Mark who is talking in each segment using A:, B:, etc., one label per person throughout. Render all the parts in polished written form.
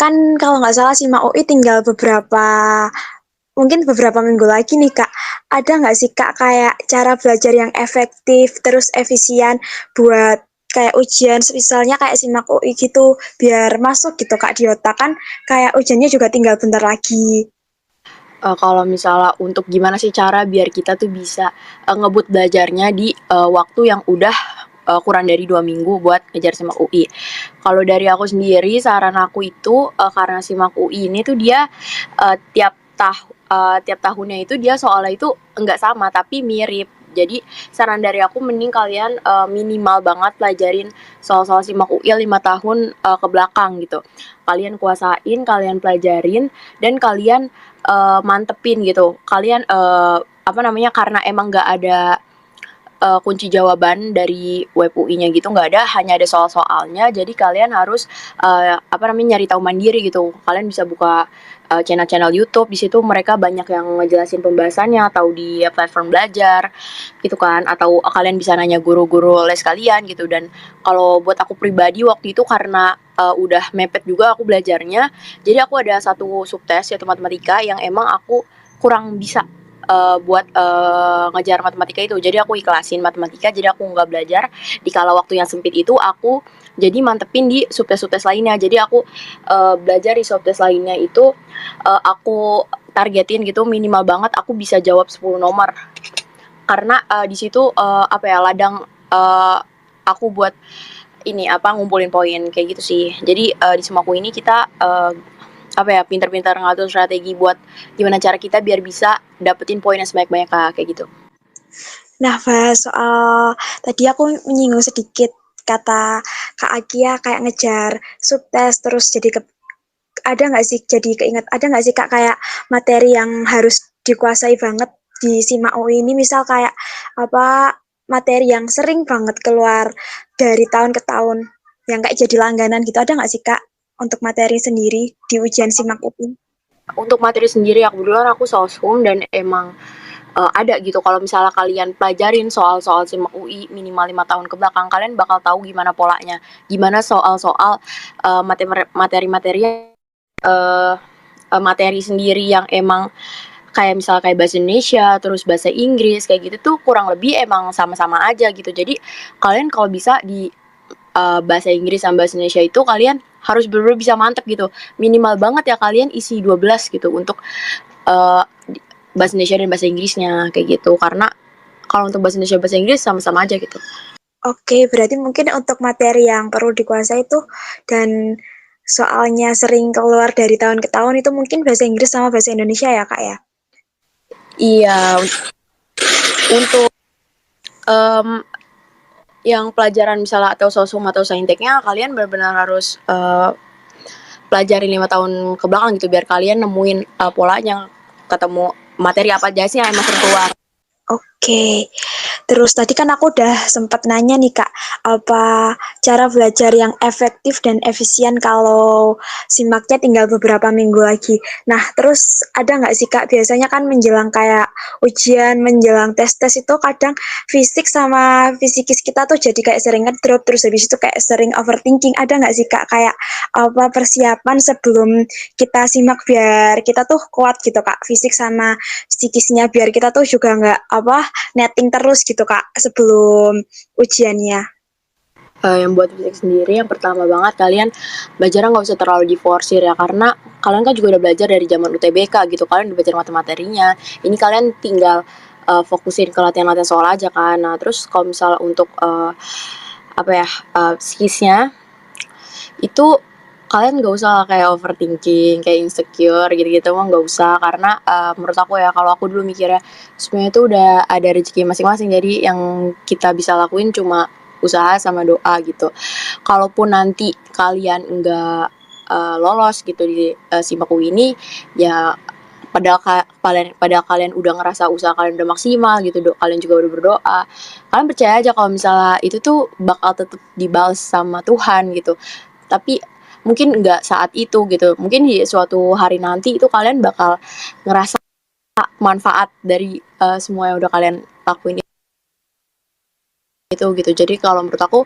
A: Kan kalau nggak salah SIMAK UI tinggal mungkin beberapa minggu lagi nih Kak. Ada nggak sih Kak kayak cara belajar yang efektif terus efisien buat kayak ujian misalnya kayak SIMAK UI gitu biar masuk gitu Kak di otak kan kayak ujiannya juga tinggal bentar lagi.
B: Kalau misalnya untuk gimana sih cara biar kita tuh bisa, ngebut belajarnya di, waktu yang udah, kurang dari 2 minggu buat ngejar SIMAK UI. Kalau dari aku sendiri, saran aku itu, karena SIMAK UI ini tuh dia, tiap tahunnya itu dia soalnya itu enggak sama, tapi mirip. Jadi saran dari aku mending kalian, minimal banget pelajarin soal-soal SIMAK UI 5 tahun, ke belakang gitu. Kalian kuasain, kalian pelajarin, dan kalian mantepin gitu. Kalian apa namanya karena emang nggak ada kunci jawaban dari web UI-nya gitu nggak ada, hanya ada soal-soalnya. Jadi kalian harus apa namanya nyari tahu mandiri gitu. Kalian bisa buka channel-channel YouTube, di situ mereka banyak yang ngejelasin pembahasannya atau di platform belajar gitu kan, atau kalian bisa nanya guru-guru les kalian gitu. Dan kalau buat aku pribadi waktu itu karena udah mepet juga aku belajarnya, jadi aku ada satu subtes yaitu matematika yang emang aku kurang bisa buat ngejar matematika itu. Jadi aku ikhlasin matematika, jadi aku nggak belajar di kala waktu yang sempit itu. Aku jadi mantepin di subtes-subtes lainnya. Jadi aku belajar di subtes lainnya itu, aku targetin gitu minimal banget aku bisa jawab 10 nomor. Karena di situ apa ya ladang aku buat ini apa ngumpulin poin kayak gitu sih. Jadi di Semaku ini kita apa ya pintar-pintar ngatur strategi buat gimana cara kita biar bisa dapetin poin yang sebanyak-banyak kayak gitu.
A: Nah, bahas soal tadi aku menyinggung sedikit kata Kak Akia kayak ngejar subtes terus jadi ada nggak sih jadi keinget ada nggak sih Kak kayak materi yang harus dikuasai banget di SIMAK UI ini misal kayak apa materi yang sering banget keluar dari tahun ke tahun yang kayak jadi langganan gitu ada nggak sih Kak untuk materi sendiri di ujian SIMAK UI?
B: Untuk materi sendiri aku kebetulan aku soshum dan emang ada gitu kalau misalnya kalian pelajarin soal-soal SIMAK UI minimal 5 tahun ke belakang kalian bakal tahu gimana polanya, gimana soal-soal materi-materi eh, materi sendiri yang emang kayak misalnya kayak bahasa Indonesia, terus bahasa Inggris kayak gitu tuh kurang lebih emang sama-sama aja gitu. Jadi kalian kalau bisa di bahasa Inggris sama bahasa Indonesia itu kalian harus benar-benar bisa mantep gitu. Minimal banget ya kalian isi 12 gitu untuk uh, bahasa Indonesia dan bahasa Inggrisnya kayak gitu. Karena kalau untuk bahasa Indonesia dan bahasa Inggris sama-sama aja gitu.
A: Oke, berarti mungkin untuk materi yang perlu dikuasai itu dan soalnya sering keluar dari tahun ke tahun itu mungkin bahasa Inggris sama bahasa Indonesia ya, Kak ya?
B: Iya, untuk um, yang pelajaran misalnya atau sosum atau sainteknya kalian benar-benar harus pelajarin 5 tahun ke belakang gitu biar kalian nemuin polanya ketemu materi apa aja sih yang emang sering keluar.
A: Oke, terus tadi kan aku udah sempat nanya nih Kak, apa cara belajar yang efektif dan efisien kalau simaknya tinggal beberapa minggu lagi. Nah, terus ada nggak sih Kak, biasanya kan menjelang kayak ujian, menjelang tes-tes itu kadang fisik sama fisikis kita tuh jadi kayak sering ngedrop, terus habis itu kayak sering overthinking. Ada nggak sih Kak, kayak apa persiapan sebelum kita simak biar kita tuh kuat gitu Kak, fisik sama psikisnya biar kita tuh juga nggak apa netting terus gitu Kak sebelum ujiannya.
B: Yang buat fisik sendiri yang pertama banget kalian belajarnya nggak usah terlalu diforsir ya karena kalian kan juga udah belajar dari zaman UTBK gitu kalian udah belajar matematerinya ini kalian tinggal fokusin ke latihan-latihan soal aja kan. Nah terus kalau misalnya untuk apa ya psikisnya itu kalian gak usah kayak overthinking, kayak insecure gitu-gitu mah gak usah karena menurut aku ya kalau aku dulu mikirnya sebenarnya itu udah ada rezeki masing-masing jadi yang kita bisa lakuin cuma usaha sama doa gitu. Kalaupun nanti kalian enggak lolos gitu di SIMAK ini ya padahal kalian udah ngerasa usaha kalian udah maksimal gitu kalian juga udah berdoa kalian percaya aja kalau misalnya itu tuh bakal tetap dibalas sama Tuhan gitu tapi mungkin nggak saat itu gitu mungkin di suatu hari nanti itu kalian bakal ngerasa manfaat dari semua yang udah kalian lakuin itu gitu jadi kalau menurut aku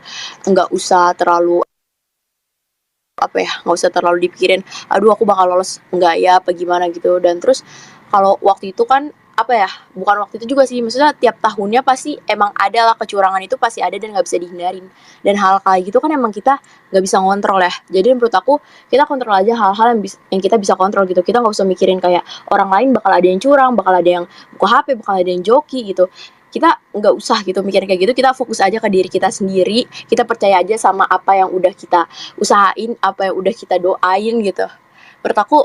B: nggak usah terlalu apa ya, nggak usah terlalu dipikirin, "Aduh aku bakal lolos nggak ya, apa gimana," gitu. Dan terus kalau waktu itu kan, apa ya, bukan waktu itu juga sih, maksudnya tiap tahunnya pasti emang ada lah kecurangan itu pasti ada dan nggak bisa dihindarin. Dan hal kayak gitu kan emang kita nggak bisa ngontrol ya. Jadi menurut aku kita kontrol aja hal-hal yang kita bisa kontrol gitu. Kita nggak usah mikirin kayak orang lain bakal ada yang curang, bakal ada yang buka HP, bakal ada yang joki gitu. Kita nggak usah gitu mikirin kayak gitu, kita fokus aja ke diri kita sendiri, kita percaya aja sama apa yang udah kita usahain, apa yang udah kita doain gitu. Menurut aku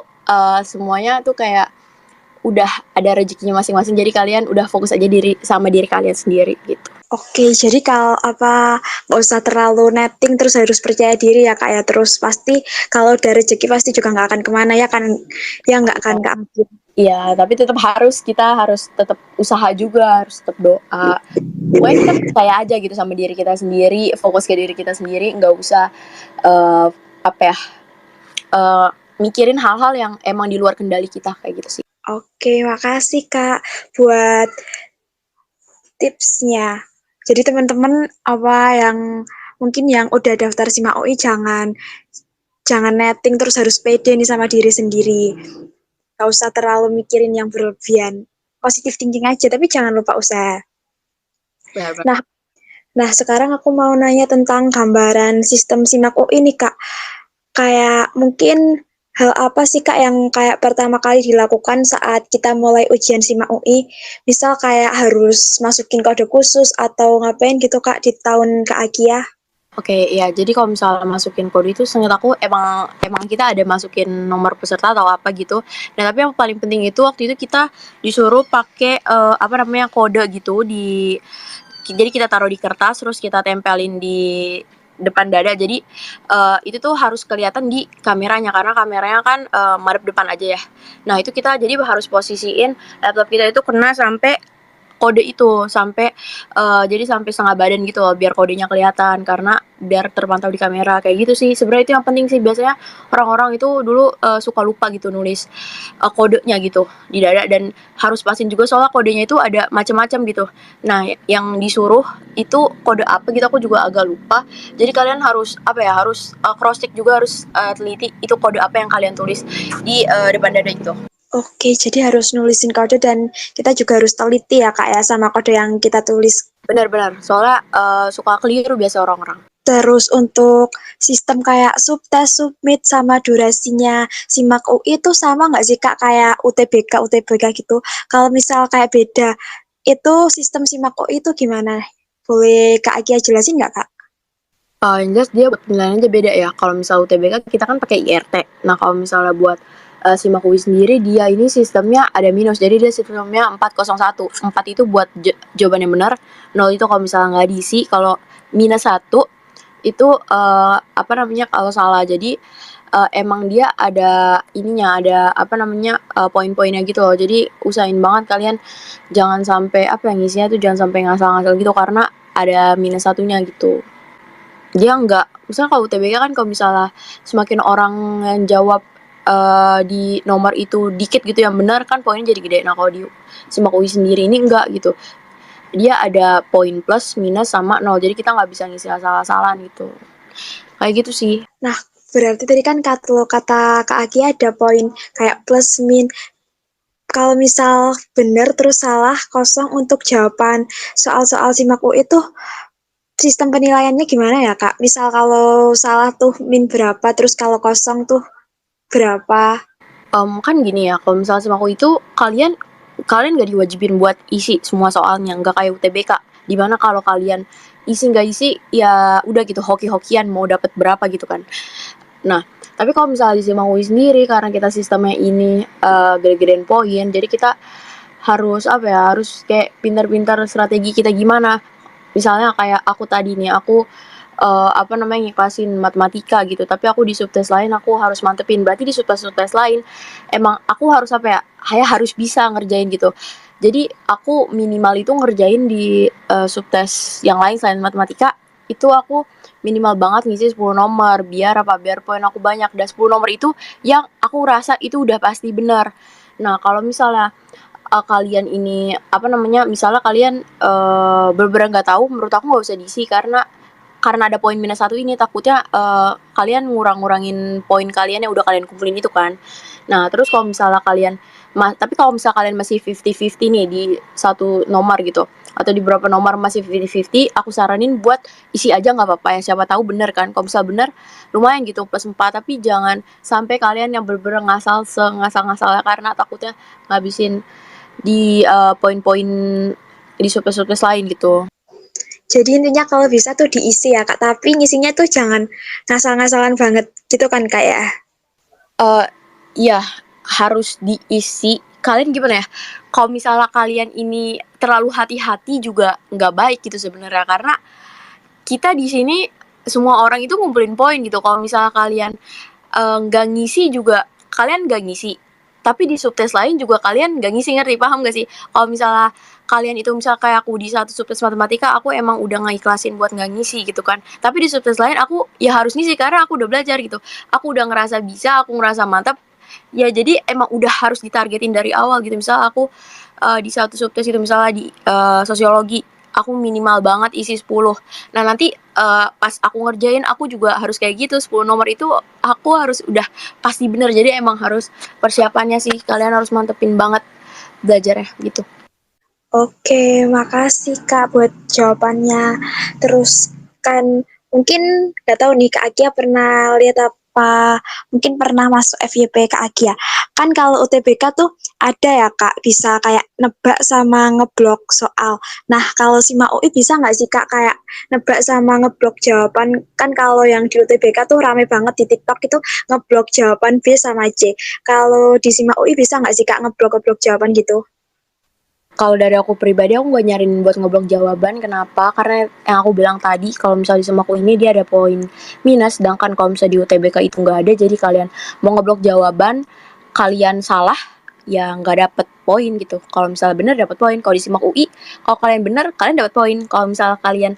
B: semuanya tuh kayak udah ada rezekinya masing-masing, jadi kalian udah fokus aja sama diri kalian sendiri gitu.
A: Oke, jadi kalau nggak usah terlalu netting terus harus percaya diri ya kak ya. Terus pasti kalau udah rezeki pasti juga nggak akan kemana ya kan? Ya nggak kan kak?
B: Iya, tapi kita harus tetap usaha juga, harus tetap doa. Pokoknya kita percaya aja gitu sama diri kita sendiri, fokus ke diri kita sendiri, nggak usah eh apa ya, eh, mikirin hal-hal yang emang di luar kendali kita kayak gitu sih.
A: Oke, makasih kak buat tipsnya. Jadi teman-teman yang mungkin yang udah daftar SIMA UI jangan jangan netting terus harus pede nih sama diri sendiri. Gak usah terlalu mikirin yang berlebihan. Positive thinking aja, tapi jangan lupa usaha.
B: Benar-benar.
A: Nah, sekarang aku mau nanya tentang gambaran sistem SIMAK UI nih, Kak. Kayak mungkin hal apa sih, Kak, yang kayak pertama kali dilakukan saat kita mulai ujian SIMAK UI? Misal kayak harus masukin kode khusus atau ngapain gitu, Kak, di tahun Kak Agia?
B: Oke, ya. Jadi kalau misalnya masukin kode itu seingat aku emang emang kita ada masukin nomor peserta atau apa gitu. Nah, tapi yang paling penting itu waktu itu kita disuruh pakai apa namanya kode gitu jadi kita taruh di kertas terus kita tempelin di depan dada. Jadi itu tuh harus kelihatan di kameranya karena kameranya kan madep depan aja ya. Nah, itu kita jadi harus posisiin laptop kita itu kena sampai kode itu sampai jadi sampai setengah badan gitu loh biar kodenya kelihatan karena biar terpantau di kamera kayak gitu sih. Sebenarnya itu yang penting sih, biasanya orang-orang itu dulu suka lupa gitu nulis kodenya gitu di dada dan harus pasin juga soalnya kodenya itu ada macam-macam gitu. Nah, yang disuruh itu kode apa gitu aku juga agak lupa. Jadi kalian harus apa ya, harus cross check juga, harus teliti itu kode apa yang kalian tulis di depan dada itu.
A: Oke, jadi harus nulisin kode dan kita juga harus teliti ya, Kak, ya, sama kode yang kita tulis.
B: Benar-benar, soalnya suka keliru biasa orang-orang.
A: Terus untuk sistem kayak subtes, submit, sama durasinya SIMAK UI itu sama nggak sih, Kak, kayak UTBK gitu? Kalau misal kayak beda, itu sistem SIMAK UI itu gimana? Boleh Kak Agia jelasin nggak, Kak?
B: Yang jelas dia buat penilaiannya aja beda ya. Kalau misal UTBK kita kan pakai IRT. Nah, kalau misalnya buat SIMAK UI sendiri dia ini sistemnya ada minus. Jadi dia sistemnya 401. 4 itu buat jawaban yang benar, 0 itu kalau misalnya nggak diisi, kalau minus 1 itu apa namanya kalau salah. Jadi emang dia ada ininya, ada apa namanya poin-poinnya gitu loh. Jadi usahain banget kalian jangan sampai apa yang ngisinya tuh jangan sampai ngasal-ngasal gitu karena ada minus satunya gitu. Dia nggak, misalnya kalau UTBK kan kalau misalnya semakin orang yang jawab di nomor itu dikit gitu yang benar kan poinnya jadi gede. Nah, kalau di SIMAK UI sendiri ini enggak gitu. Dia ada poin plus, minus, sama nol. Jadi kita nggak bisa ngisi asal-asalan gitu. Kayak gitu sih.
A: Nah, berarti tadi kan kalau kata Kak Agia ada poin kayak plus, min. Kalau misal benar terus salah kosong untuk jawaban soal-soal SIMAK UI itu sistem penilaiannya gimana ya, Kak? Misal kalau salah tuh min berapa, terus kalau kosong tuh berapa?
B: Kan gini ya, kalau misalnya SIMAK UI itu kalian nggak diwajibin buat isi semua soalnya, nggak kayak UTBK. Dimana kalau kalian isi nggak isi ya udah gitu hoki-hokian mau dapat berapa gitu kan. Nah, tapi kalau misalnya di SIMAK UI sendiri karena kita sistemnya ini gede-gedean poin, jadi kita harus apa ya, harus kayak pintar-pintar strategi kita gimana. Misalnya kayak aku tadi nih, aku apa namanya ngiklasin matematika gitu, tapi aku di subtes lain aku harus mantepin. Berarti di subtes lain emang aku harus apa ya, harus bisa ngerjain gitu. Jadi aku minimal itu ngerjain di subtes yang lain selain matematika itu aku minimal banget ngisi 10 nomor biar apa, biar poin aku banyak. Dan 10 nomor itu yang aku rasa itu udah pasti benar. Nah, kalau misalnya kalian ini apa namanya, misalnya kalian bener-bener nggak tahu, menurut aku nggak usah diisi karena karena ada poin minus satu ini takutnya kalian ngurangin poin kalian yang udah kalian kumpulin itu kan. Nah terus kalau misalnya kalian tapi kalau misalnya kalian masih 50-50 nih di satu nomor gitu atau di beberapa nomor masih 50-50, aku saranin buat isi aja nggak apa-apa ya, siapa tahu bener kan. Kalau misalnya bener lumayan gitu plus 4, tapi jangan sampai kalian yang bener-bener ngasal-ngasalnya karena takutnya ngabisin di poin-poin di surplus-surplus lain gitu.
A: Jadi intinya kalau bisa tuh diisi ya Kak, tapi ngisinya tuh jangan ngasal-ngasalan banget gitu kan Kak ya.
B: Eh ya harus diisi. Kalian gimana ya? Kalau misalnya kalian ini terlalu hati-hati juga nggak baik gitu sebenarnya, karena kita di sini semua orang itu ngumpulin poin gitu. Kalau misalnya kalian nggak ngisi juga kalian nggak ngisi. Tapi di subtes lain juga kalian nggak ngisi, ngerti paham gak sih? Kalau misalnya kalian itu misal kayak aku di satu subtes matematika aku emang udah ngiklasin buat nggak ngisi gitu kan. Tapi di subtes lain aku ya harus ngisi karena aku udah belajar gitu. Aku udah ngerasa bisa, aku ngerasa mantap. Ya jadi emang udah harus ditargetin dari awal gitu. Misal aku di satu subtes itu misalnya di sosiologi aku minimal banget isi 10. Nah nanti pas aku ngerjain aku juga harus kayak gitu, 10 nomor itu aku harus udah pasti bener. Jadi emang harus persiapannya sih, kalian harus mantepin banget belajarnya gitu.
A: Oke, makasih Kak buat jawabannya. Terus kan mungkin nggak tahu nih Kak Agia pernah lihat apa, mungkin pernah masuk FYP Kak Agia. Kan kalau UTBK tuh ada ya Kak, bisa kayak nebak sama ngeblok soal. Nah, kalau SIMA UI bisa nggak sih Kak kayak nebak sama ngeblok jawaban? Kan kalau yang di UTBK tuh rame banget di TikTok itu ngeblok jawaban B sama C. Kalau di SIMA UI bisa nggak sih Kak ngeblok-ngeblok jawaban gitu?
B: Kalau dari aku pribadi aku gak nyariin buat ngeblok jawaban. Kenapa? Karena yang aku bilang tadi kalau misalnya di Semaku ini dia ada poin minus, sedangkan kalau misalnya di UTBK itu nggak ada. Jadi kalian mau ngeblok jawaban, kalian salah ya nggak dapet poin gitu. Kalau misalnya benar dapat poin. Kalau di Simak UI, kalau kalian benar kalian dapat poin. Kalau misalnya kalian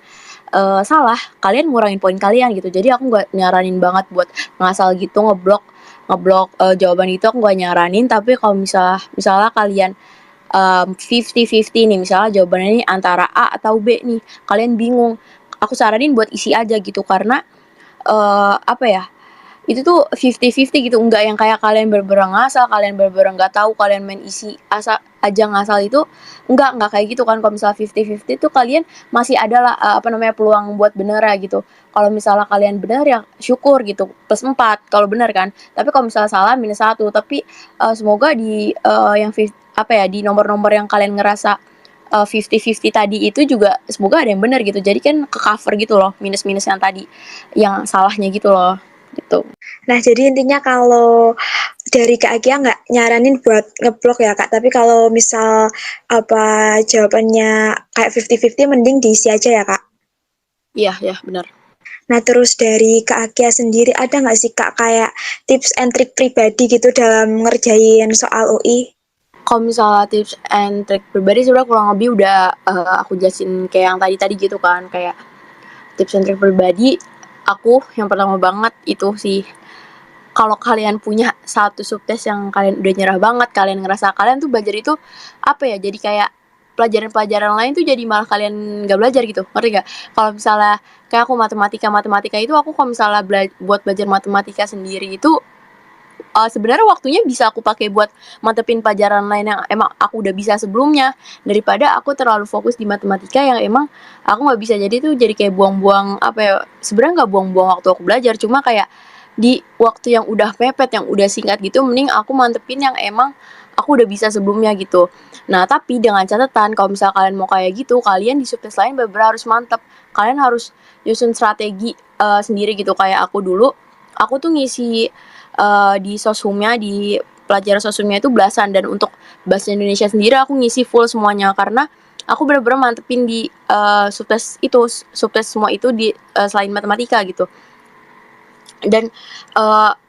B: salah, kalian ngurangin poin kalian gitu. Jadi aku nggak nyaranin banget buat ngasal gitu ngeblok ngeblok jawaban itu, aku nggak nyaranin. Tapi kalau misalnya kalian 50-50 nih, misalnya jawabannya ini antara A atau B nih, kalian bingung, aku saranin buat isi aja gitu. Karena apa ya, itu tuh 50-50 gitu, enggak yang kayak kalian bener-bener ngasal, kalian bener-bener nggak tahu, kalian main isi asal aja ngasal itu, enggak kayak gitu kan. Kalau misalnya 50-50 tuh kalian masih ada lah apa namanya peluang buat bener ya gitu. Kalau misalnya kalian bener ya syukur gitu, plus 4 kalau bener kan. Tapi kalau misalnya salah minus 1. Tapi semoga di yang apa ya, di nomor-nomor yang kalian ngerasa 50-50 tadi itu juga semoga ada yang benar gitu. Jadi kan ke cover gitu loh minus-minus yang tadi yang salahnya gitu loh gitu.
A: Nah, jadi intinya kalau dari Kak Agia nggak nyaranin buat ngeblok ya Kak, tapi kalau misal apa jawabannya kayak 50-50 mending diisi aja ya Kak.
B: Iya ya benar.
A: Nah, terus dari Kak Agia sendiri ada nggak sih Kak kayak tips and trick pribadi gitu dalam ngerjain soal UI?
B: Kalau misalnya tips and trick pribadi sebenarnya kurang lebih udah aku jelasin kayak yang tadi gitu kan. Kayak tips and trick pribadi aku yang pertama banget itu sih, kalau kalian punya satu subtes yang kalian udah nyerah banget, kalian ngerasa kalian tuh belajar itu apa ya, jadi kayak pelajaran-pelajaran lain tuh jadi malah kalian gak belajar gitu, ngerti gak? Kalau misalnya kayak aku matematika itu aku kalau misalnya buat belajar matematika sendiri itu sebenarnya waktunya bisa aku pakai buat mantepin pelajaran lain yang emang aku udah bisa sebelumnya, daripada aku terlalu fokus di matematika yang emang aku nggak bisa. Jadi tuh jadi kayak buang-buang apa ya, sebenarnya nggak buang-buang waktu aku belajar, cuma kayak di waktu yang udah mepet, yang udah singkat gitu, mending aku mantepin yang emang aku udah bisa sebelumnya gitu. Nah tapi dengan catatan kalau misalnya kalian mau kayak gitu, kalian di subtes lain bener-bener harus mantep. Kalian harus nyusun strategi sendiri gitu. Kayak aku dulu, aku tuh ngisi di sosumnya, di pelajaran sosumnya itu belasan, dan untuk bahasa Indonesia sendiri aku ngisi full semuanya karena aku bener-bener mantepin di subtes itu, subtes semua itu di selain matematika gitu. Dan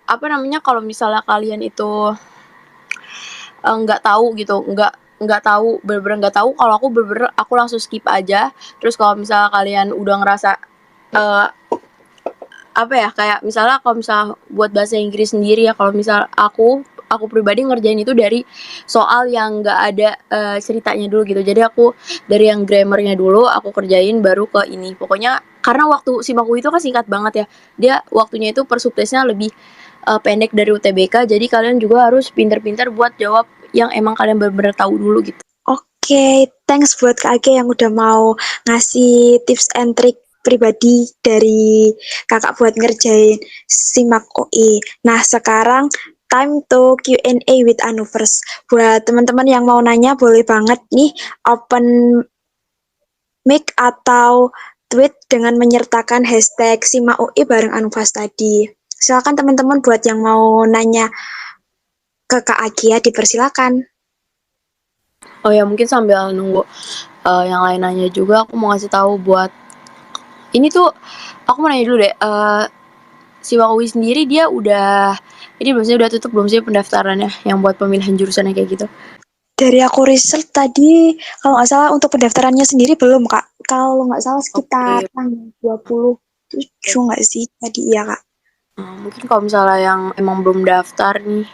B: apa namanya, kalau misalnya kalian itu nggak tahu gitu, nggak tahu, bener-bener nggak tahu, kalau aku bener-bener aku langsung skip aja. Terus kalau misalnya kalian udah ngerasa eh, apa ya, kayak misalnya kalau misal buat bahasa Inggris sendiri ya, kalau misal aku pribadi ngerjain itu dari soal yang nggak ada ceritanya dulu gitu. Jadi aku dari yang grammarnya dulu aku kerjain baru ke ini. Pokoknya karena waktu SIMAK UI itu kan singkat banget ya. Dia waktunya itu per subtesnya lebih pendek dari UTBK. Jadi kalian juga harus pinter-pinter buat jawab yang emang kalian benar-benar tahu dulu gitu.
A: Oke, thanks buat Kak Age yang udah mau ngasih tips and trick pribadi dari kakak buat ngerjain SIMAK UI. Nah, sekarang time to Q&A with Anuvers. Buat teman-teman yang mau nanya, boleh banget nih open mic atau tweet dengan menyertakan hashtag SIMAK UI bareng Anuvers tadi. Silakan teman-teman buat yang mau nanya ke Kak Age ya, dipersilakan.
B: Oh ya mungkin sambil nunggu yang lain nanya juga aku mau ngasih tahu buat ini tuh aku mau nanya dulu deh. Si Wakowi sendiri dia udah ini belum sih udah tutup belum sih pendaftarannya yang buat pemilihan jurusannya kayak gitu?
A: Dari aku research tadi, kalau nggak salah untuk pendaftarannya sendiri belum, Kak. Kalau nggak salah sekitar
B: Oke.
A: tanggal 27 nggak sih tadi, iya, Kak.
B: Mungkin kalau misalnya yang emang belum daftar nih,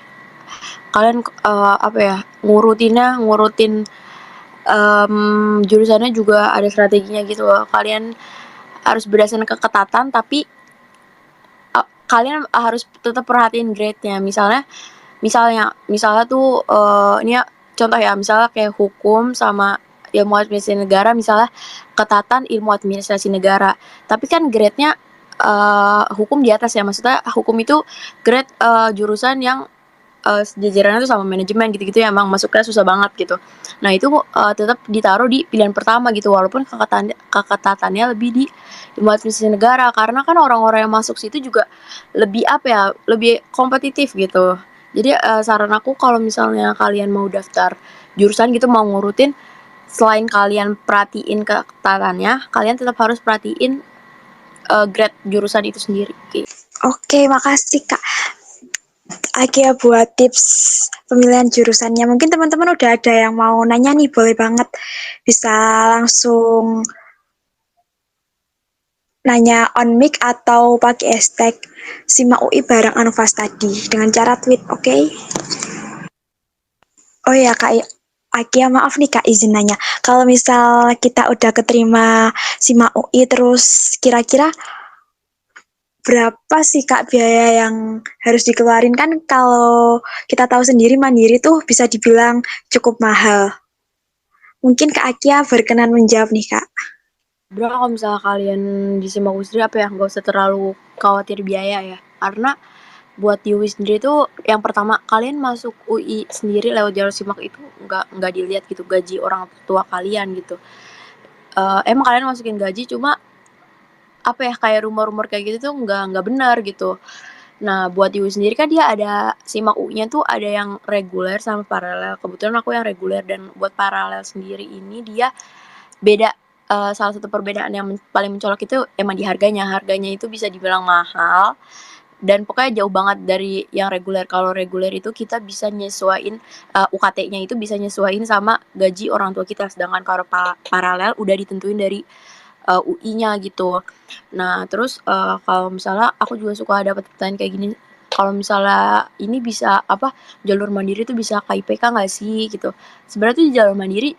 B: kalian apa ya ngurutin jurusannya juga ada strateginya gitu loh. Kalian harus berdasarkan keketatan tapi kalian harus tetap perhatiin grade-nya. Misalnya tuh ini ya contoh ya, misalnya kayak hukum sama ilmu administrasi negara, misalnya ketatan ilmu administrasi negara. Tapi kan grade-nya hukum di atas ya, maksudnya hukum itu grade jurusan yang sejajarannya tuh sama manajemen gitu-gitu ya, emang masuknya susah banget gitu. Nah itu tetap ditaruh di pilihan pertama gitu, walaupun keketatannya lebih di ilmu administrasi negara, karena kan orang-orang yang masuk situ juga lebih apa ya, lebih kompetitif gitu. Jadi saran aku kalau misalnya kalian mau daftar jurusan gitu, mau ngurutin, selain kalian perhatiin keketatannya, kalian tetap harus perhatiin grade jurusan itu sendiri.
A: Oke, makasih, Kak Agia buat tips pemilihan jurusannya. Mungkin teman-teman udah ada yang mau nanya nih, boleh banget. Bisa langsung nanya on mic atau pakai hashtag SIMAK UI bareng Anuvas tadi dengan cara tweet, oke? Oh ya, Kak Agia, maaf nih Kak, izin nanya. Kalau misal kita udah keterima SIMAK UI, terus kira-kira berapa sih Kak biaya yang harus dikeluarin? Kan kalau kita tahu sendiri mandiri tuh bisa dibilang cukup mahal. Mungkin Kak Akia berkenan menjawab nih Kak.
B: Bro, kalau misalnya kalian di SIMAK UI sendiri apa ya, nggak usah terlalu khawatir biaya ya. Karena buat di UI sendiri tuh yang pertama kalian masuk UI sendiri lewat jalur SIMAK itu nggak dilihat gitu gaji orang tua kalian gitu. Emang kalian masukin gaji cuma apa ya kayak rumor-rumor kayak gitu tuh nggak benar gitu. Nah buat di UI sendiri kan dia ada SIMAK UI-nya tuh ada yang reguler sama paralel. Kebetulan aku yang reguler, dan buat paralel sendiri ini dia beda. Salah satu perbedaan yang paling mencolok itu emang di harganya. Harganya itu bisa dibilang mahal dan pokoknya jauh banget dari yang reguler. Kalau reguler itu kita bisa nyesuaiin UKT-nya itu bisa nyesuaiin sama gaji orang tua kita, sedangkan kalau paralel udah ditentuin dari UI-nya gitu. Nah, terus kalau misalnya aku juga suka dapat pertanyaan kayak gini, kalau misalnya ini bisa apa jalur mandiri tuh bisa KIPK nggak sih gitu. Sebenarnya tuh di jalur mandiri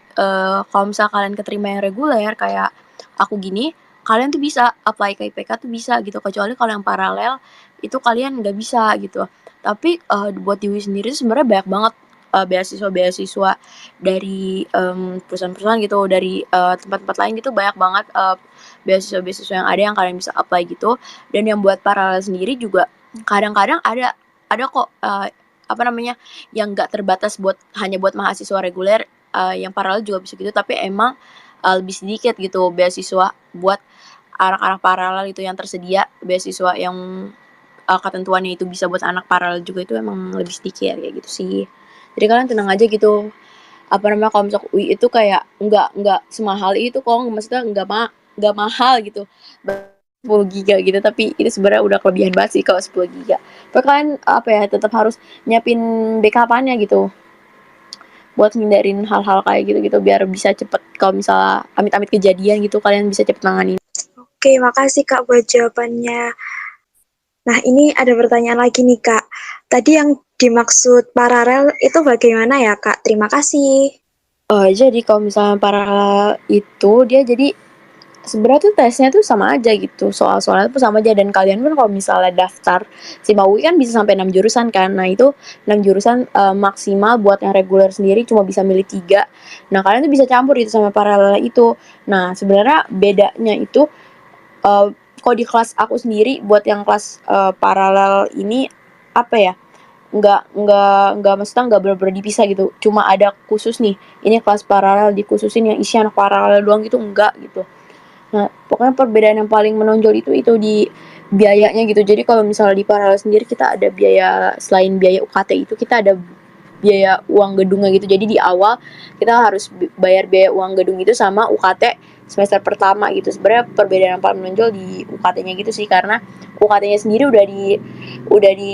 B: kalau misalnya kalian keterima yang reguler kayak aku gini, kalian tuh bisa apply KIPK tuh bisa gitu, kecuali kalau yang paralel itu kalian nggak bisa gitu. Tapi buat di UI sendiri sebenarnya banyak banget beasiswa-beasiswa dari perusahaan-perusahaan gitu, dari tempat-tempat lain gitu, banyak banget beasiswa-beasiswa yang ada yang kalian bisa apply gitu. Dan yang buat paralel sendiri juga kadang-kadang ada kok apa namanya yang nggak terbatas hanya buat mahasiswa reguler, yang paralel juga bisa gitu, tapi emang lebih sedikit gitu beasiswa buat anak-anak paralel itu yang tersedia. Beasiswa yang ketentuannya itu bisa buat anak paralel juga itu emang lebih sedikit kayak gitu sih. Jadi kalian tenang aja gitu. Apa namanya kalau misalnya UI itu kayak nggak semahal itu kok, maksudnya nggak mahal gitu. 10 giga gitu, tapi itu sebenarnya udah kelebihan banget sih kalau 10 giga. Tapi kalian apa ya tetap harus nyiapin backup-annya gitu buat hindarin hal-hal kayak gitu biar bisa cepet kalau misalnya amit-amit kejadian gitu kalian bisa cepet nanganin.
A: Oke, makasih Kak buat jawabannya. Nah, ini ada pertanyaan lagi nih, Kak. Tadi yang dimaksud paralel itu bagaimana ya, Kak? Terima kasih.
B: Jadi kalau misalnya paralel itu dia jadi sebenarnya tuh tesnya tuh sama aja gitu, soal-soalnya tuh sama aja dan kalian pun kalau misalnya daftar SIMA UI kan bisa sampai 6 jurusan kan. Nah, itu 6 jurusan maksimal buat yang reguler sendiri cuma bisa milih 3. Nah, kalian tuh bisa campur itu sama paralel itu. Nah, sebenarnya bedanya itu kalau di kelas aku sendiri buat yang kelas paralel ini apa ya? Nggak maksudnya nggak bener-bener dipisah gitu. Cuma ada khusus nih, ini kelas paralel dikhususin yang isi anak paralel doang gitu enggak gitu. Nah, pokoknya perbedaan yang paling menonjol itu di biayanya gitu. Jadi kalau misalnya di paralel sendiri kita ada biaya selain biaya UKT itu kita ada biaya uang gedungnya gitu. Jadi di awal kita harus bayar biaya uang gedung itu sama UKT semester pertama gitu. Sebenarnya perbedaan yang paling menonjol di UKT-nya gitu sih karena UKT-nya sendiri udah di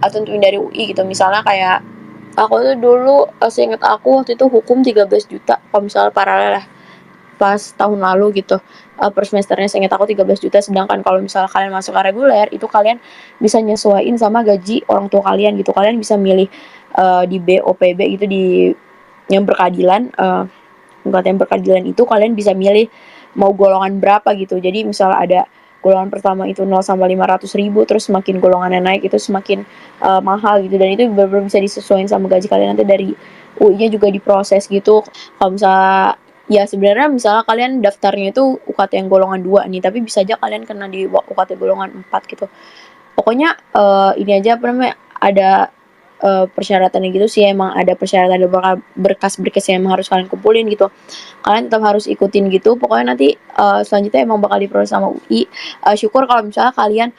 B: tentuin dari UI gitu. Misalnya kayak aku tuh dulu seingat aku waktu itu hukum 13 juta kalau misalnya paralel lah pas tahun lalu gitu per semesternya seingat aku 13 juta sedangkan kalau misalnya kalian masuk ke reguler itu kalian bisa nyesuaiin sama gaji orang tua kalian gitu kalian bisa milih di BOPB gitu di yang berkeadilan bukan yang berkeadilan itu kalian bisa milih mau golongan berapa gitu jadi misalnya ada golongan pertama itu 0 sampai 500 ribu terus semakin golongannya naik itu semakin mahal gitu dan itu benar-benar bisa disesuaikan sama gaji kalian nanti dari UI-nya juga diproses gitu kalau misalnya ya sebenarnya misalnya kalian daftarnya itu UKT yang golongan 2 nih tapi bisa aja kalian kena di UKT golongan 4 gitu pokoknya ini aja apa namanya ada persyaratannya gitu sih emang ada persyaratan ada berkas-berkas yang emang harus kalian kumpulin gitu kalian tetap harus ikutin gitu pokoknya nanti selanjutnya emang bakal diproses sama UI syukur kalau misalnya kalian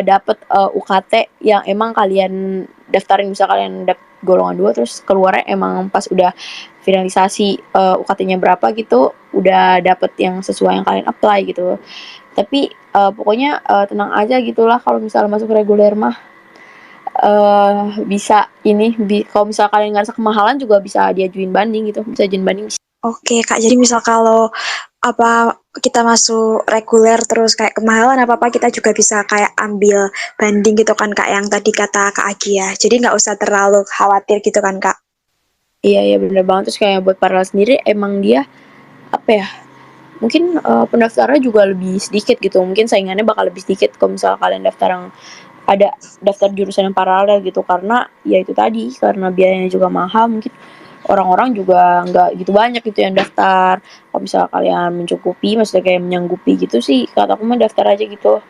B: dapet UKT yang emang kalian daftarin misalnya kalian golongan 2 terus keluarnya emang pas udah finalisasi UKT-nya berapa gitu udah dapet yang sesuai yang kalian apply gitu tapi pokoknya tenang aja gitulah kalau misalnya masuk reguler mah bisa ini kalau misalnya kalian ngerasa kemahalan juga bisa diajuin banding gitu bisa ajuin banding.
A: Oke, Kak. Jadi misal kalau apa kita masuk reguler terus kayak kemahalan apa-apa kita juga bisa kayak ambil banding gitu kan Kak yang tadi kata Kak Agi ya. Jadi nggak usah terlalu khawatir gitu kan Kak.
B: Iya iya bener banget terus kayak buat paralel sendiri emang dia apa ya mungkin pendaftarnya juga lebih sedikit gitu mungkin saingannya bakal lebih sedikit kalau misalnya kalian daftar yang ada daftar jurusan yang paralel gitu karena ya itu tadi karena biayanya juga mahal mungkin orang-orang juga nggak gitu banyak gitu yang daftar kalau misalnya kalian mencukupi maksudnya kayak menyanggupi gitu sih kata aku mah daftar aja gitu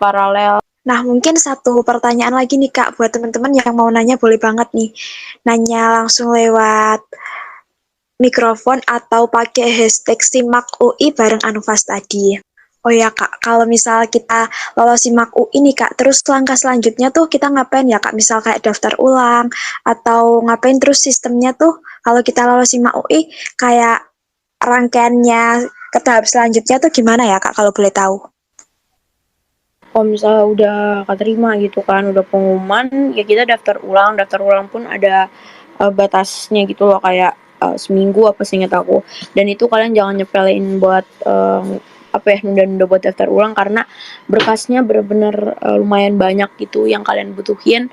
B: paralel.
A: Nah, mungkin satu pertanyaan lagi nih Kak buat teman-teman yang mau nanya boleh banget nih. Nanya langsung lewat mikrofon atau pakai hashtag simak UI bareng Anufas tadi. Oh ya Kak, kalau misal kita lolos simak UI nih Kak, terus langkah selanjutnya tuh kita ngapain ya Kak? Misal kayak daftar ulang atau ngapain terus sistemnya tuh kalau kita lolos simak UI kayak rangkaiannya ke tahap selanjutnya tuh gimana ya Kak kalau boleh tahu?
B: Kalau misalnya udah keterima gitu kan udah pengumuman ya kita daftar ulang pun ada batasnya gitu loh kayak seminggu apa seingat aku dan itu kalian jangan nyepelin buat apa ya nunda-nunda buat daftar ulang karena berkasnya bener-bener lumayan banyak gitu yang kalian butuhin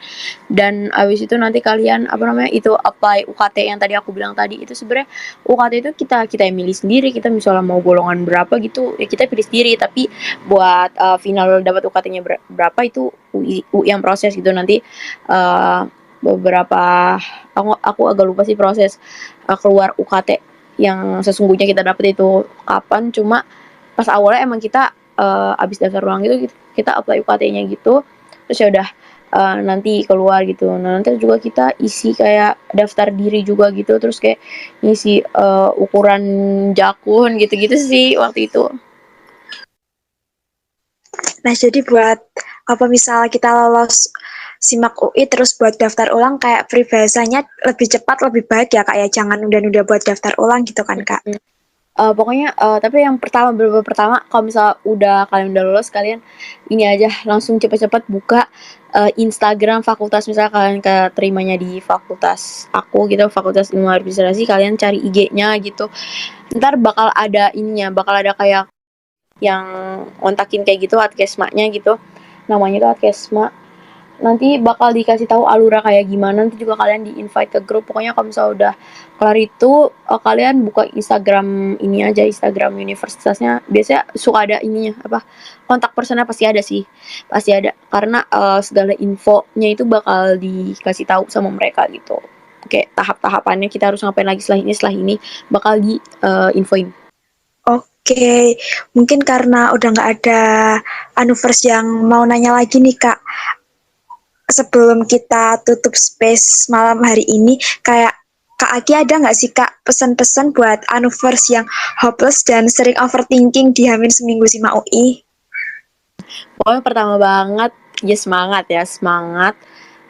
B: dan abis itu nanti kalian apa namanya itu apply UKT yang tadi aku bilang tadi itu sebenarnya UKT itu kita yang milih sendiri kita misalnya mau golongan berapa gitu ya kita pilih sendiri tapi buat final dapat UKT-nya berapa itu UI yang proses gitu nanti beberapa aku agak lupa sih proses keluar UKT yang sesungguhnya kita dapat itu kapan cuma pas awalnya emang kita abis daftar ulang gitu kita apply UKT-nya gitu terus ya udah nanti keluar gitu nah nanti juga kita isi kayak daftar diri juga gitu terus kayak ngisi ukuran jakun gitu-gitu sih waktu itu.
A: Nah, jadi buat apa misal kita lolos simak UI terus buat daftar ulang kayak peribahasanya lebih cepat lebih baik ya Kak ya. Jangan nunda-nunda buat daftar ulang gitu kan Kak.
B: Pokoknya tapi yang beberapa pertama kalau misal udah kalian udah lulus kalian ini aja langsung cepet-cepet buka Instagram fakultas misalnya kalian keterimanya di fakultas aku gitu fakultas ilmu administrasi kalian cari IG-nya gitu ntar bakal ada ininya bakal ada kayak yang ngontakin kayak gitu adkesmaknya gitu namanya tuh Atkesma. Nanti bakal dikasih tahu alurnya kayak gimana, nanti juga kalian di invite ke grup. Pokoknya kalau misalnya udah kelar itu, kalian buka Instagram ini aja, Instagram universitasnya. Biasanya suka ada ininya, apa, kontak personnya pasti ada sih, pasti ada. Karena segala infonya itu bakal dikasih tahu sama mereka gitu. Kayak tahap-tahapannya kita harus ngapain lagi setelah ini bakal di infoin.
A: Oke, mungkin karena udah nggak ada Anuvers yang mau nanya lagi nih Kak. Sebelum kita tutup space malam hari ini, kayak Kak Aki ada nggak sih Kak pesan-pesan buat Anuvers yang hopeless dan sering overthinking di Hamin seminggu Sima UI?
B: Pokoknya pertama banget, ya semangat,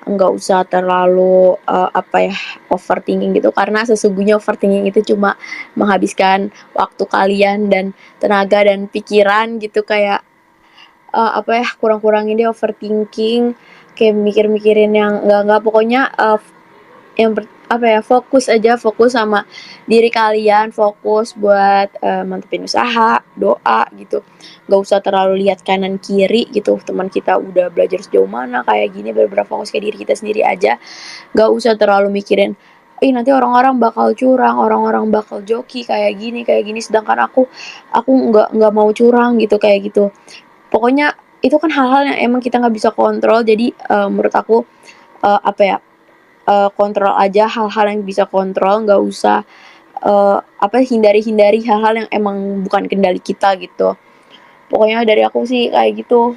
B: nggak usah terlalu apa ya, overthinking gitu, karena sesungguhnya overthinking itu cuma menghabiskan waktu kalian dan tenaga dan pikiran gitu. Kayak apa ya, kurang-kurangin deh overthinking, kayak mikir-mikirin yang enggak, pokoknya yang apa ya, fokus sama diri kalian, fokus buat mantepin usaha, doa gitu. Gak usah terlalu lihat kanan kiri gitu, teman kita udah belajar sejauh mana kayak gini, bener-bener fokus ke diri kita sendiri aja. Gak usah terlalu mikirin nanti orang-orang bakal curang, orang-orang bakal joki kayak gini, sedangkan aku nggak mau curang gitu, kayak gitu. Pokoknya itu kan hal-hal yang emang kita nggak bisa kontrol. Jadi menurut aku apa ya, kontrol aja hal-hal yang bisa kontrol, nggak usah apa, hindari hal-hal yang emang bukan kendali kita gitu. Pokoknya dari aku sih kayak gitu.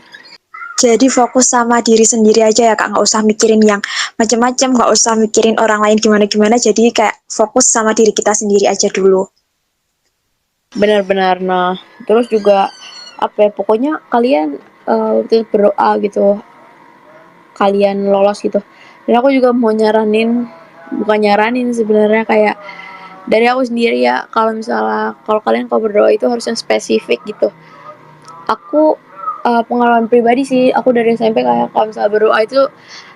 A: Jadi fokus sama diri sendiri aja ya Kak, nggak usah mikirin yang macam-macam, nggak usah mikirin orang lain gimana-gimana, jadi kayak fokus sama diri kita sendiri aja dulu.
B: Benar-benar. Nah, terus juga apa ya, pokoknya kalian terus berdoa gitu, kalian lolos gitu. Dan aku juga mau nyaranin, bukan nyaranin sebenarnya, kayak dari aku sendiri ya, kalau kalian kalau berdoa itu harus yang spesifik gitu. Aku pengalaman pribadi sih, aku dari SMP kayak kalau misalnya berdoa itu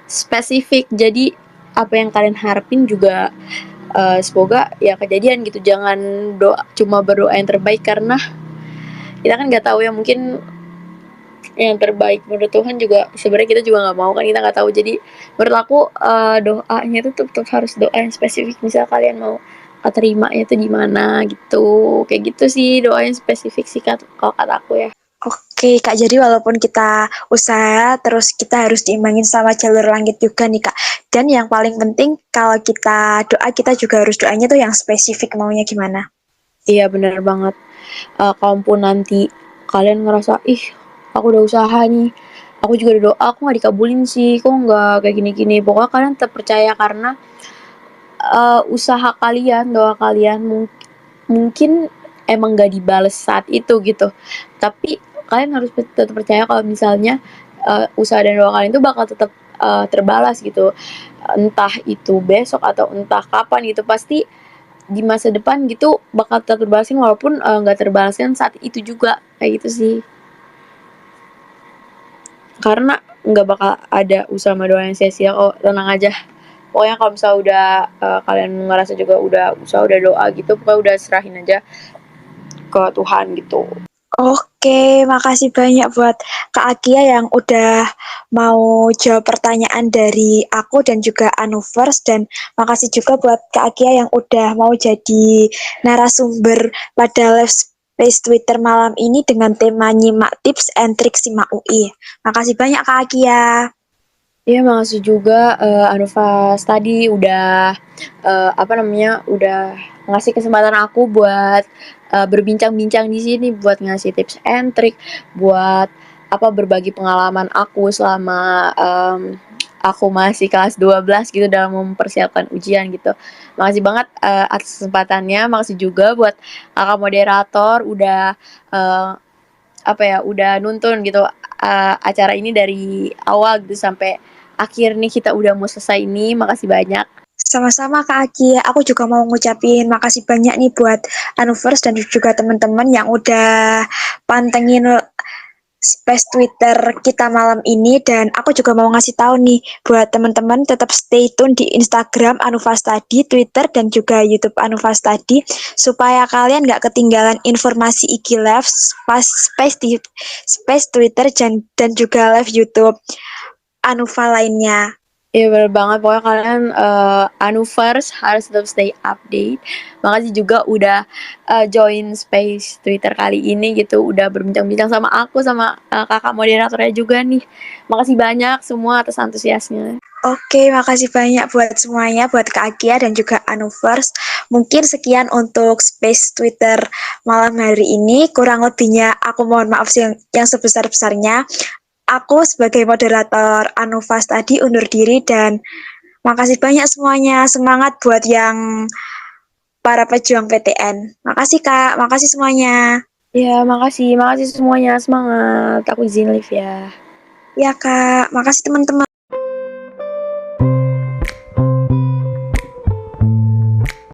B: spesifik. Jadi apa yang kalian harapin juga semoga ya kejadian gitu. Jangan cuma berdoa yang terbaik, karena kita kan nggak tahu ya, mungkin yang terbaik menurut Tuhan juga sebenarnya kita juga nggak mau kan, kita nggak tahu. Jadi menurut aku doanya itu tetap harus doa yang spesifik. Misal kalian mau keterimanya itu di mana gitu, kayak gitu sih, doa yang spesifik sih kalau kata aku ya.
A: Oke Kak, jadi walaupun kita usaha, terus kita harus diimbangin sama jalur langit juga nih Kak. Dan yang paling penting, kalau kita doa, kita juga harus doanya tuh yang spesifik maunya gimana.
B: Iya bener banget. Kalaupun nanti kalian ngerasa, ih aku udah usaha nih, aku juga udah doa, aku nggak dikabulin sih, kok nggak kayak gini-gini. Pokoknya kalian tetap percaya, karena usaha kalian, doa kalian mungkin emang nggak dibales saat itu gitu. Tapi kalian harus tetap percaya kalau misalnya usaha dan doa kalian itu bakal tetap terbalas gitu. Entah itu besok atau entah kapan gitu, pasti di masa depan gitu bakal tetap terbalasin, walaupun nggak terbalaskan saat itu juga, kayak gitu sih. Karena nggak bakal ada usaha sama doa yang sia-sia kok, tenang aja. Pokoknya kalau misalnya udah kalian ngerasa juga udah usaha, udah doa gitu, pokoknya udah serahin aja ke Tuhan gitu.
A: Oke, makasih banyak buat Kak Akia yang udah mau jawab pertanyaan dari aku dan juga Anuvers, dan makasih juga buat Kak Akia yang udah mau jadi narasumber pada live space Twitter malam ini dengan tema nyimak tips and trik Simak UI. Makasih banyak Kak Akia.
B: Iya, makasih juga Anufas tadi udah apa namanya, udah ngasih kesempatan aku buat berbincang-bincang di sini, buat ngasih tips and trick, buat apa, berbagi pengalaman aku selama aku masih kelas 12 gitu dalam mempersiapkan ujian gitu. Makasih banget atas kesempatannya, makasih juga buat kakak moderator udah apa ya, udah nuntun gitu acara ini dari awal gitu sampai akhir nih, kita udah mau selesai ini. Makasih banyak.
A: Sama-sama Kak Aki, aku juga mau ngucapin makasih banyak nih buat Anuvers dan juga teman-teman yang udah pantengin space Twitter kita malam ini, dan aku juga mau ngasih tahu nih buat teman-teman tetap stay tune di Instagram Anufa Study, Twitter dan juga YouTube Anufa Study supaya kalian nggak ketinggalan informasi IG Live pas space di space Twitter dan juga live YouTube Anufa lainnya.
B: Iya bener banget, pokoknya kalian Anuvers harus tetap stay update. Makasih juga udah join space Twitter kali ini gitu, udah berbincang-bincang sama aku sama kakak moderatornya juga nih. Makasih banyak semua atas antusiasnya.
A: Oke, makasih banyak buat semuanya, buat Kak Agia dan juga Anuvers. Mungkin sekian untuk space Twitter malam hari ini. Kurang lebihnya aku mohon maaf yang sebesar-besarnya. Aku sebagai moderator Anuvas tadi undur diri dan makasih banyak semuanya. Semangat buat yang para pejuang PTN. Makasih Kak, makasih semuanya.
B: Ya, makasih semuanya, semangat. Aku izin live ya.
A: Ya Kak, makasih teman-teman.